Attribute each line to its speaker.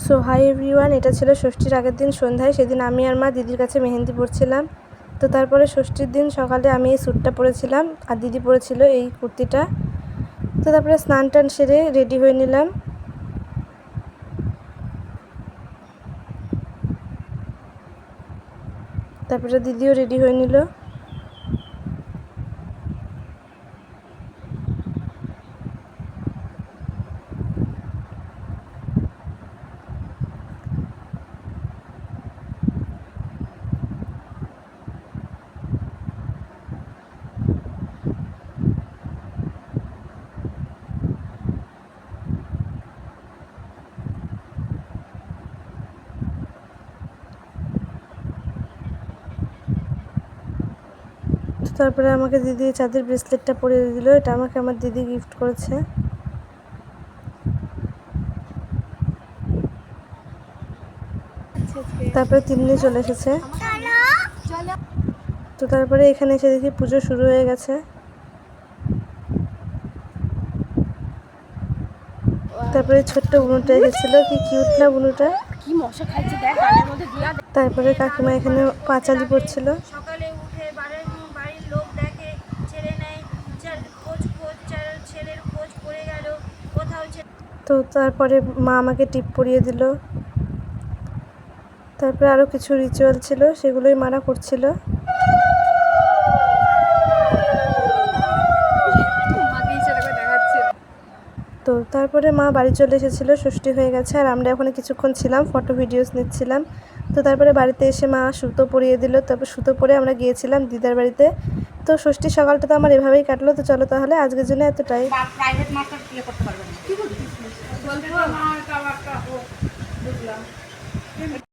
Speaker 1: So hi everyone, এটা ছিল ষষ্ঠীর আগের দিন সন্ধ্যায়। সেদিন আমি আর মা দিদির কাছে মেহেন্দি পরছিলাম। তো তারপরে ষষ্ঠীর দিন সকালে আমি এই স্যুটটা পরেছিলাম আর দিদি পরেছিল এই কুর্তিটা। তো তারপরে স্নান টান সেরে রেডি হয়ে নিলাম। তারপরে দিদিও রেডি হয়ে নিল। তারপরে আমাকে দিদি চাঁদের ব্রেসলেটটা পরিয়ে দিল। এটা আমাকে আমার দিদি গিফট করেছে। তারপরে তিন্নি চলে এসেছে। তো তারপরে এখানে এসে দেখি পুজো শুরু হয়ে গেছে। তারপরে ছোট্ট বুনুটা এসেছিল, কি কিউট না বুনুটা। তারপরে কাকিমা এখানে পাঁচালি পড়ছিল।
Speaker 2: সকালে উঠে বাড়ির লোক দেখে ছেলে নেই, ছেলের খোঁজ পড়ে গেল কোথাও।
Speaker 1: তো তারপরে মা আমাকে টিপ পরিয়ে দিল। তারপরে আরও কিছু রিচুয়াল ছিল, সেগুলোই মারা করছিল। তো তারপরে মা বাড়ি চলে এসেছিল, ষষ্ঠী হয়ে গেছে। আর আমরা ওখানে কিছুক্ষণ ছিলাম, ফটো ভিডিওস নিচ্ছিলাম। তো তারপরে বাড়িতে এসে মা সুতো পরিয়ে দিল। তারপর সুতো পরে আমরা গিয়েছিলাম দিদার বাড়িতে। তো ষষ্ঠীর সকালটা তো আমার এভাবেই কাটলো। তো চলো তাহলে আজকের জন্য এতটাই।
Speaker 2: প্রাইভেট মাস্টার করতে পারবেন না।